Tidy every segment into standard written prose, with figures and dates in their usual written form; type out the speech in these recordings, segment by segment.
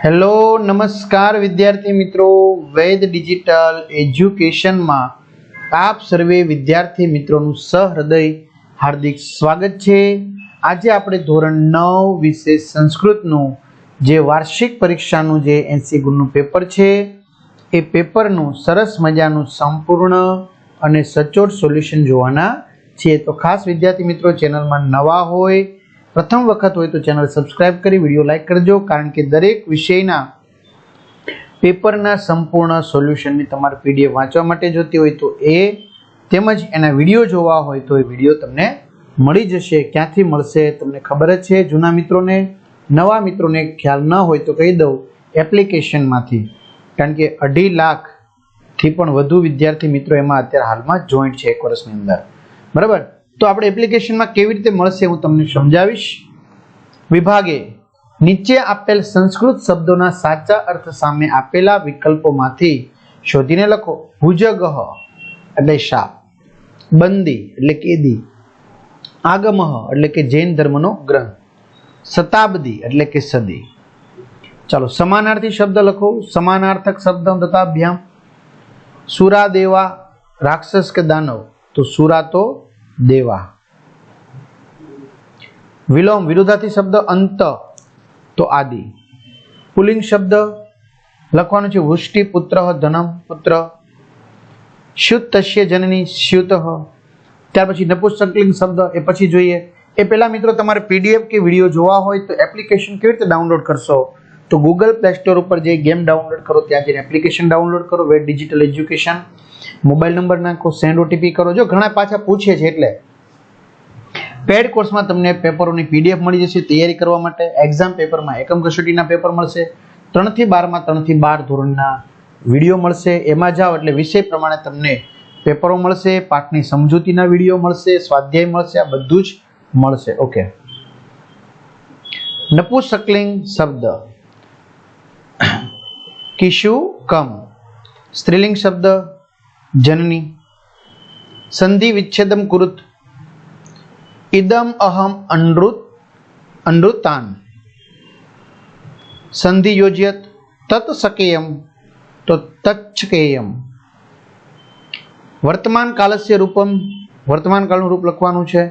Hello નમસ્કાર વિદ્યાર્થી મિત્રો, વૈદ ડિજિટલ એજ્યુકેશનમાં આપ સર્વે વિદ્યાર્થી મિત્રોનું સહૃદય હાર્દિક સ્વાગત છે। આજે આપણે ધોરણ 9 વિષય સંસ્કૃતનું જે વાર્ષિક પરીક્ષાનું જે 80 ગુણનું પેપર છે એ પેપરનું સરસ મજાનું સંપૂર્ણ અને સચોટ સોલ્યુશન જોવાના છે। તો ખાસ વિદ્યાર્થી મિત્રો ચેનલમાં નવા હોય, પ્રથમ વખત હોય તો ચેનલ સબસ્ક્રાઇબ કરી વિડીયો લાઈક કરજો, કારણ કે દરેક વિષયના પેપરના સંપૂર્ણ સોલ્યુશનની તમારે પીડીએફ વાંચવા માટે જોતી હોય તો એ તેમજ એના વિડીયો જોવા હોય તો એ વિડીયો તમને મળી જશે। ક્યાંથી મળશે તમને ખબર જ છે, જૂના મિત્રોને, નવા મિત્રોને ખ્યાલ ન હોય તો કહી દઉં, એપ્લિકેશનમાંથી, કારણ કે 2.5 લાખથી પણ વધુ વિદ્યાર્થી મિત્રો એમાં અત્યારે હાલમાં જોઈન્ટ છે 1 વર્ષની અંદર, બરાબર। તો આપણે એપ્લિકેશનમાં કેવી રીતે મળશે હું તમને સમજાવીશ। વિભાગે નીચે આપેલ સંસ્કૃત શબ્દોના સાચા અર્થ સામે આપેલા વિકલ્પોમાંથી શોધીને લખો। ભુજગઃ એટલે શાપ, બંદી એટલે કેદી, આગમઃ એટલે કે જૈન ધર્મનો ગ્રંથ, શતાબ્દી એટલે કે સદી। ચાલો સમાનાર્થી શબ્દ લખો। સમાનાર્થક શબ્દ દતાભ્યામ। સુરા દેવા રાક્ષસ કે દાનવ, તો સુરા તો દેવા। વિલોમ વિરુદ્ધાર્થી શબ્દ અંત, તો આદિ। પુલ્લિંગ શબ્દ લખવાનું છે વૃષ્ટિ પુત્ર ધનમ પુત્ર। શ્યુત તસ્ય જનની શ્યુતઃ। ત્યાર પછી નપુંસકલિંગ શબ્દ એ પછી જોઈએ। એ પહેલા મિત્રો તમારે પીડીએફ કે વિડીયો જોવા હોય તો એપ્લિકેશન કેવી રીતે ડાઉનલોડ કરશો, તો ગૂગલ પ્લે સ્ટોર ઉપર જઈ ગેમ ડાઉનલોડ કરો, ત્યાં જઈને એપ્લિકેશન ડાઉનલોડ કરો, વૈદ ડિજિટલ એજ્યુકેશન, મોબાઈલ નંબર નાખો, સેન્ડ ઓટીપી કરો। જો ઘણા પાછા પૂછે છે એટલે પેડ કોર્સમાં તમને પેપરોની પીડીએફ મળી જશે તૈયારી કરવા માટે। એક્ઝામ પેપરમાં એકમ કસોટીના પેપર મળશે, 3 થી 12 માં 3 થી 12 ધોરણના વિડીયો મળશે। એમાં જાઓ એટલે વિષય પ્રમાણે તમને પેપરો મળશે, પાઠની સમજૂતીના વિડીયો મળશે, સ્વાધ્યાય મળશે, આ બધું જ મળશે। ઓકે, નપુંસકલિંગ શબ્દ કિશુ કમ। સ્ત્રીલિંગ શબ્દ જનની। સંધિ વિચ્છેદમ કુરુત, ઇદમ અહમ અનૃતાન। સંધિ યોજ્યત તત્સકેયમ, તો તચ્છકેયમ। વર્તમાન કાલસ્ય રૂપમ, વર્તમાન કાળનું રૂપ લખવાનું છે,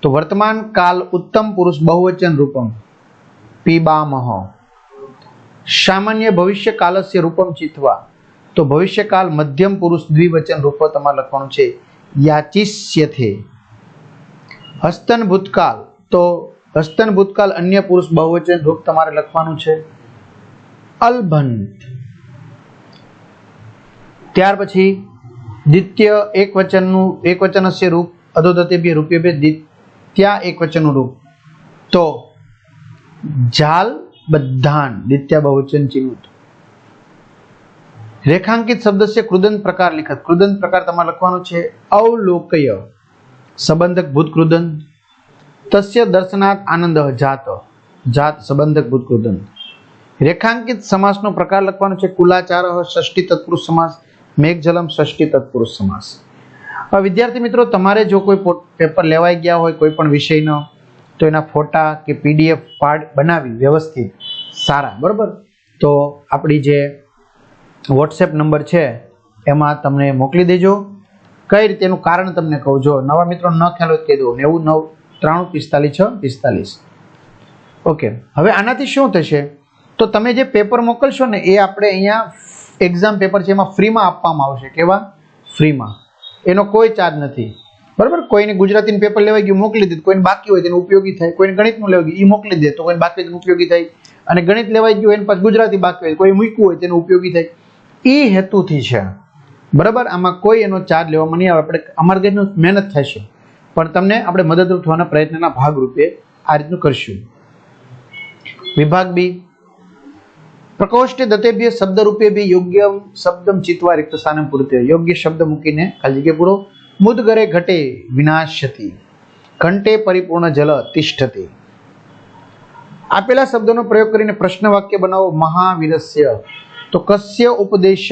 તો વર્તમાન કાલ ઉત્તમ પુરુષ બહુવચન રૂપમ પીબામહ। સામાન્ય ભવિષ્ય કાલસ્ય રૂપમ ચિત્વા, તો ભવિષ્યકાલ મધ્યમ પુરુષ દ્વિવચન રૂપ તમારે લખવાનું છે યાચિષ્યથે। હસ્તન ભૂતકાળ, તો હસ્તન ભૂતકાળ અન્ય પુરુષ બહુવચન રૂપ તમારે લખવાનું છે અલભંત। ત્યાર પછી દ્વિતીય એકવચનસ્ય રૂપ અધોદતેભ્ય રૂપેભ્ય દ્વિતીયા એકવચનનું રૂપ, તો જાલ બદ્ધાન દ્વિતીય બહુવચન ચિહ્નિત। રેખાંકિત શબ્દસ્ય કૃદંત પ્રકાર લિખત, કૃદંત પ્રકાર તમારે લખવાનો છે અવલોકય, સંબંધક ભૂત કૃદંત। તસ્ય દર્શનાત આનંદ જાત, જાત સંબંધક ભૂત કૃદંત। રેખાંકિત સમાસનો પ્રકાર લખવાનો છે કુલાચાર ષષ્ઠી તત્પુરુષ સમાસ, મેઘજલમ ષષ્ઠી તત્પુરુષ સમાસ। હવે વિદ્યાર્થી મિત્રો તમારે જો કોઈ પેપર લેવાઈ ગયા હોય કોઈ પણ વિષયનો, તો એના ફોટા કે પીડીએફ પાર્ટ બનાવી વ્યવસ્થિત સારા, બરાબર, તો આપણી જે વોટ્સએપ નંબર છે એમાં તમને મોકલી દેજો। કઈ રીતે એનું કારણ તમને કહું, જો નવા મિત્રો ન ખ્યાલ હોય કહી દો, 9993454645। ઓકે, હવે આનાથી શું થશે, તો તમે જે પેપર મોકલશો ને એ આપણે અહીંયા એક્ઝામ પેપર છે એમાં ફ્રીમાં આપવામાં આવશે। કેવા? ફ્રીમાં, એનો કોઈ ચાર્જ નથી, બરાબર। કોઈને ગુજરાતીનું પેપર લેવાઈ ગયું મોકલી દીધું, કોઈને બાકી હોય તેનું ઉપયોગી થાય, કોઈને ગણિતનું લેવાઈ ગયું એ મોકલી દે તો કોઈને બાકી હોય તેનું ઉપયોગી થાય, અને ગણિત લેવાઈ ગયું એને પાછું ગુજરાતી બાકી હોય કોઈ મૂક્યું હોય તેનું ઉપયોગી થાય, એ હેતુથી છે, બરાબર। આમાં કોઈ એનો ચાર્જ લેવામાં નહીં આવે, આપણે અમારા ઘરનું મહેનત થશે, પણ તમને આપણે મદદરૂપ થવાના પ્રયત્નના ભાગરૂપે આ રીતનું કરશું। વિભાગ બી, પ્રકોષ્ઠે દતેભ્ય શબ્દ રૂપે બી યોગ્ય શબ્દમ ચિત્વા રિક્ત સ્થાનમ પૂરતે, યોગ્ય શબ્દ મૂકીને ખાલી જગ્યા પૂરો। મુદગરે ઘટે વિનાશતી, ઘંટે પરિપૂર્ણ જલ તિષ્ઠતિ। આપેલા શબ્દોનો પ્રયોગ કરીને પ્રશ્ન વાક્ય બનાવો। મહાવીરસ્ય, તો કસ્ય ઉપદેશ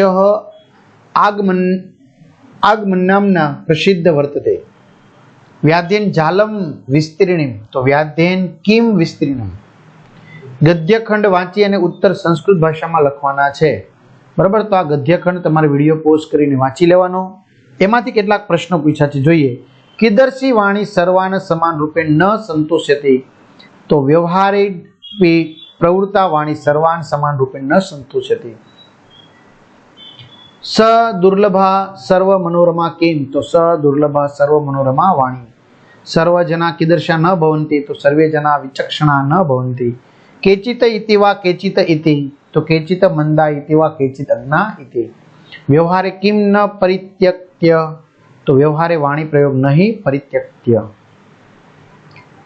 આગમનામના પ્રસિદ્ધ વર્તતે। વ્યાધ્યેન જાલમ વિસ્તીર્ણિમ, તો વ્યાધ્યેન કિમ વિસ્તીર્ણમ। ગદ્યખંડ વાંચી અને ઉત્તર સંસ્કૃત ભાષામાં લખવાના છે. બરાબર, તો આ ગદ્યખંડ તમારે વિડીયો પોઝ કરીને વાંચી લેવાનો. એમાંથી કેટલાક પ્રશ્નો પૂછ્યા છે, જોઈએ. કીદર્શી વાણી સર્વાન સમાન રૂપે ન સંતોષતી, તો વ્યવહારે પ્રવૃત્તા વાણી સર્વાન સમાન રૂપે ન સંતોષતી. સ દુર્લભા સર્વ મનોરમા કિમ, તો સ દુર્લભા સર્વ મનોરમા વાણી. સર્વ જના કીદર્શા ન ભવંતિ, તો સર્વે જના વિચક્ષણા ન ભવંતિ. કેચિત ઇતિ વા કેચિત ઇતિ, તો કેચિત મંદા ઇતિ વા કેચિત અજ્ઞા ઇતિ. વ્યવહારે કિમ ન પરિત્યક્ત્ય, તો વ્યવહારે વાણી પ્રયોગ નહીં પરિત્યક્ત્ય.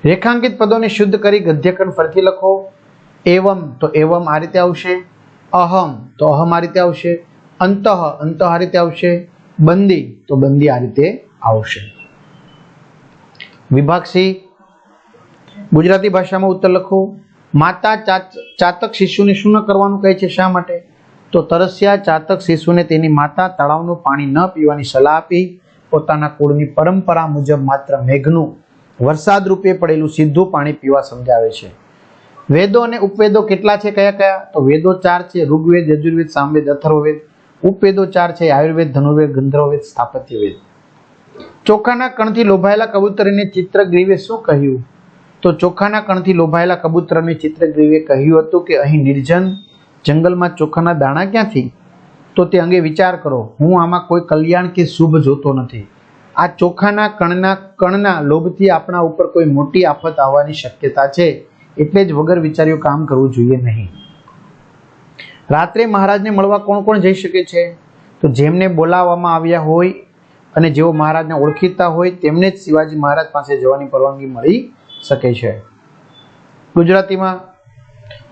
રેખાંકિત પદોને શુદ્ધ કરી ગદ્યખંડ ફરીથી લખો. એવમ, તો એવમ આ રીતે આવશે. અહમ, તો અહમ આ રીતે આવશે. અંતઃ, અંતઃ આ રીતે આવશે. બંદી, તો બંદી આ રીતે આવશે. વિભાગ સી, ગુજરાતી ભાષામાં ઉત્તર લખો. માતા ચાતક શિશુને શું ન કરવાનું કહે છે, શા માટે? તો તરસ્યા ચાતક શિશુને તેની માતા તળાવનું પાણી ન પીવાની સલાહ આપી પોતાના કુળની પરંપરા મુજબ માત્ર મેઘનું વરસાદ રૂપે પડેલું સીધું પાણી પીવા સમજાવે છે. વેદો અને ઉપવેદો કેટલા છે, કયા કયા? તો વેદો 4 છે, ઋગ્વેદ, યજુર્વેદ, સામવેદ, અથર્વવેદ. ઉપવેદો 4 છે, આયુર્વેદ, ધનુર્વેદ, ગંધર્વવેદ, સ્થાપત્યવેદ. ચોખાના કણથી લોભાયેલા કબૂતરને ચિત્રગ્રીવે શું કહ્યું? તો ચોખાના કણથી લોભાયેલા કબૂતરને ચિત્રગ્રીવે કહ્યું હતું કે અહીં નિર્જન જંગલમાં ચોખાના દાણા ક્યાંથી? તો તે અંગે વિચાર કરો. હું આમાં કોઈ કલ્યાણ કે શુભ જોતો નથી. આ ચોખાના કણના લોભથી આપણા ઉપર કોઈ મોટી આફત આવવાની શક્યતા છે, એટલે જ વગર વિચાર્યું કામ કરવું જોઈએ નહીં. રાત્રે મહારાજને મળવા કોણ કોણ જઈ શકે છે? તો જેમને બોલાવવામાં આવ્યા હોય અને જેઓ મહારાજને ઓળખીતા હોય તેમને જ શિવાજી મહારાજ પાસે જવાની પરવાનગી મળી શકે છે. ગુજરાતીમાં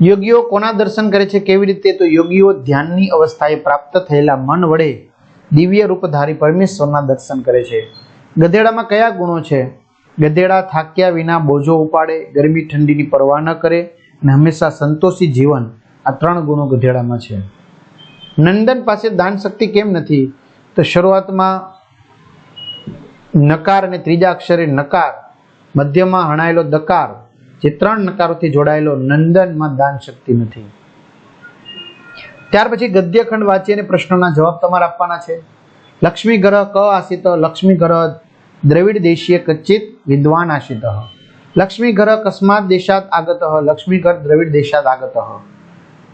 યોગીઓ કોના દર્શન કરે છે, કેવી રીતે? તો યોગીઓ ધ્યાનની અવસ્થાએ પ્રાપ્ત થયેલા મન વડે દિવ્ય રૂપધારી પરમેશ્વરના દર્શન કરે છે. ગધેડામાં કયા ગુણો છે? ગધેડા થાક્યા વિના બોજો ઉપાડે, ગરમી ઠંડીની પરવા ન કરે અને હંમેશા સંતોષી જીવન, આ 3 ગુણો ગધેડામાં છે. નંદન પાસે દાન શક્તિ કેમ નથી? તો શરૂઆતમાં નકાર અને ત્રીજા અક્ષરે નકાર, મધ્યમાં હણાયેલો દકાર, જે 3 નકારોથી જોડાયેલો નંદનમાં દાન શક્તિ નથી. ત્યાર પછી ગદ્યખંડ વાંચી અને પ્રશ્નોના જવાબ તમારે આપવાના છે. લક્ષ્મી ગ્રહ ક આસિત, લક્ષ્મી ગ્રહ દ્રવિડ દેશીય કચ્ચિત વિદ્વાન આશિત. લક્ષ્મી ગ્રહ કસ્માત દેશાત આગત, લક્ષ્મી ગ્રહ દ્રવિડ દેશાત આગત.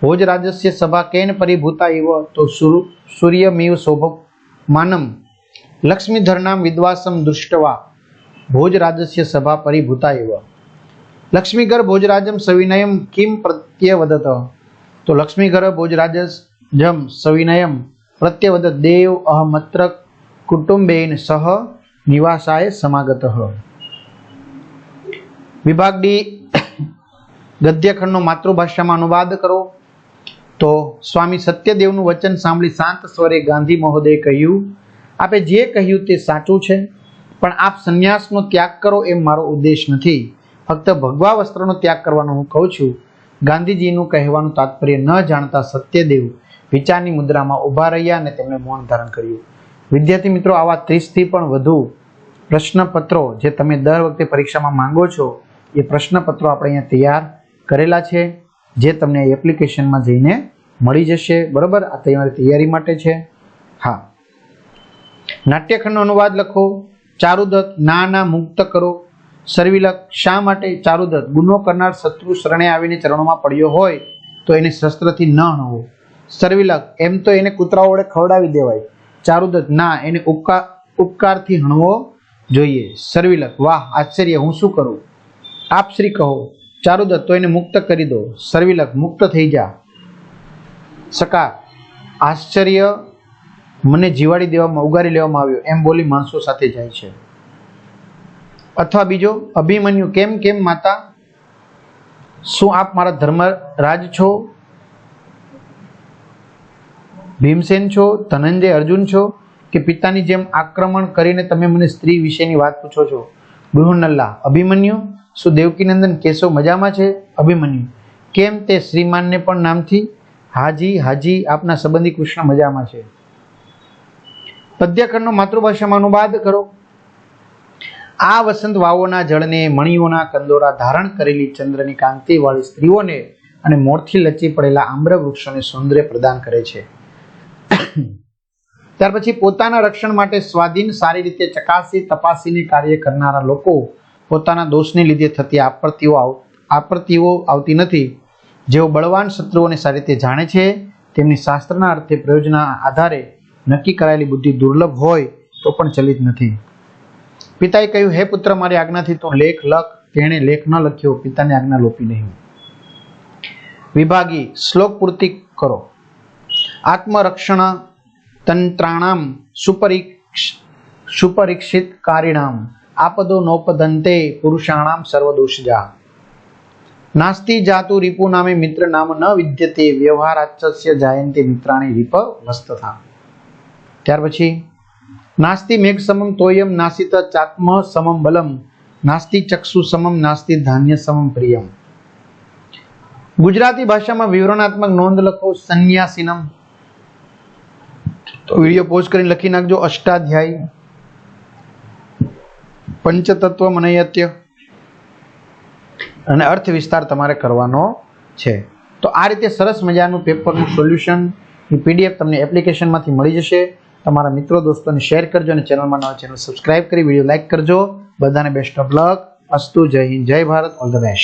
ભોજ રાજસ્ય સભા કેન પરિભૂતા ઇવ, તો સૂર્યમિવ શોભમાનમ લક્ષ્મીધરનામ વિદ્વાસમ દૃષ્ટવા ભોજ રાજસ્ય સભા પરિભૂતા ઇવ. લક્ષ્મીગર ભોજરાજમ સવિનયમ કિમ પ્રત્યવદત, તો લક્ષ્મીગર ભોજરાજસ જમ સવિનયમ પ્રત્યવદત દેવ અહમત્ર કુટુંબેન સહ નિવાસાય સમાગત. વિભાગ ડી, ગદ્યખંડનો માતૃભાષામાં અનુવાદ કરો. તો સ્વામી સત્યદેવનું વચન સાંભળી શાંત સ્વરે ગાંધી મહોદયે કહ્યું, આપે જે કહ્યું તે સાચું છે, પણ આપ સંન્યાસનો ત્યાગ કરો એમ મારો ઉદ્દેશ નથી. ફક્ત ભગવા વસ્ત્રનો ત્યાગ કરવાનો હું કહું છું. ગાંધીજીનું કહેવાનું તાત્પર્ય ન જાણતા સત્યદેવ વિચારની મુદ્રામાં ઊભા રહ્યા અને તેમણે મૌન ધારણ કર્યું. વિદ્યાર્થી મિત્રો, આવા 30થી પણ વધુ પ્રશ્નપત્રો જે તમે દર વખતે પરીક્ષામાં માંગો છો, એ પ્રશ્નપત્રો આપણે અહીંયા તૈયાર કરેલા છે, જે તમને એપ્લિકેશનમાં જઈને મળી જશે. બરાબર, આ તમારી તૈયારી માટે છે. હા, નાટ્યખંડનો અનુવાદ લખો. ચારુદત્ત, ના મુક્ત કરો. સર્વિલક, શા માટે? ચારુદત્ત, ગુનો કરનાર શત્રુ શરણે આવીને ચરણોમાં પડ્યો હોય તો એને શસ્ત્રથી ન હણવો. સર્વિલક, એમ તો એને કૂતરાઓ વડે ખવડાવી દેવાય. ચારુદત્ત, ના, એને ઉપકારથી હણવો જોઈએ. સર્વિલક, વાહ આશ્ચર્ય, હું શું કરું? આપ શ્રી કહો. ચારુદત્ત, તો એને મુક્ત કરી દો. સર્વિલક, મુક્ત થઈ જા. સકાર, આશ્ચર્ય, મને જીવાડી દેવામાં, ઉગારી લેવામાં આવ્યો, એમ બોલી માણસો સાથે જાય છે. અથવા બીજો, અભિમન્યુ, કેમ માતા? શું આપ મારા ધર્મરાજ છો? ભીમસેન છો? ધનંજય, અર્જુન છો? કે પિતાની જેમ આક્રમણ કરીને તમે મને સ્ત્રી વિશેની વાત પૂછો છો? બૃહન્નલા, અભિમન્યુ, શું દેવકીનંદન કેશવ મજામાં છે? અભિમન્યુ, કેમ તે શ્રીમાનને પણ નામથી? હાજી, આપના સંબંધી કૃષ્ણ મજામાં છે. પદ્યખંડનો માતૃભાષામાં અનુવાદ કરો. આ વસંત વાવોના જળને, મણિઓના કંદોરા ધારણ કરેલી ચંદ્રની કાંતિવાળી સ્ત્રીઓને અને મોરથી લચી પડેલા આમ્ર વૃક્ષોને સૌંદર્ય પ્રદાન કરે છે. ત્યાર પછી પોતાના રક્ષણ માટે સ્વાધીન સારી રીતે ચકાસી તપાસીને કાર્ય કરનારા લોકો પોતાના દોષને લીધે થતી આપત્તિઓ આવતી નથી. જેઓ બળવાન શત્રુઓને સારી રીતે જાણે છે, તેમની શાસ્ત્રના અર્થે પ્રયોજનના આધારે નક્કી કરાયેલી બુદ્ધિ દુર્લભ હોય તો પણ ચલિત નથી. પિતાએ કહ્યું, હે પુત્ર, મારી આજ્ઞાથી તું લેખ લખ. તેણે લેખ ન લખ્યો, પિતાની આજ્ઞા લોપી નહીં. વિભાગી શ્લોક પૂર્તિ કરો. આત્મરક્ષણ તંત્રાણામ સુપરીક્ષિત કારિણામ આપદો નોપદંતે પુરુષાણામ સર્વદોષજા. નાસ્તિ જાતુ રીપુ નામે મિત્ર નામ ન વિદ્યતે વ્યવહારાચ્યસ્ય જાયન્તે મિત્રાણી રીપ વસ્તથા. ત્યાર પછી નાસ્તિ મેઘ સમમ તોયમ નાસિત ચાત્મ સમમ બલમ નાસ્તિ ચક્ષુ સમમ નાસ્તિ ધાન્ય સમમ પ્રિયમ. ગુજરાતી ભાષામાં વિવરણાત્મક નોંધ લખો. સંન્યાસીનમ તો વિડીયો પોઝ કરીને લખી નાખજો. અષ્ટાધ્યાયી પંચતત્વ મનયત્ય અને અર્થ વિસ્તાર તમારે કરવાનો છે. તો આ રીતે સરસ મજાનું પેપરનું સોલ્યુશન પીડીએફ તમને એપ્લિકેશનમાંથી મળી જશે. તમારા મિત્રો દોસ્તોને શેર કરજો અને ચેનલમાં નવા ચેનલ સબસ્ક્રાઇબ કરી વિડીયો લાઇક કરજો. બધાને બેસ્ટ ઓફ લક. અસ્તુ. જય હિન્દ, જય ભારત. All the best.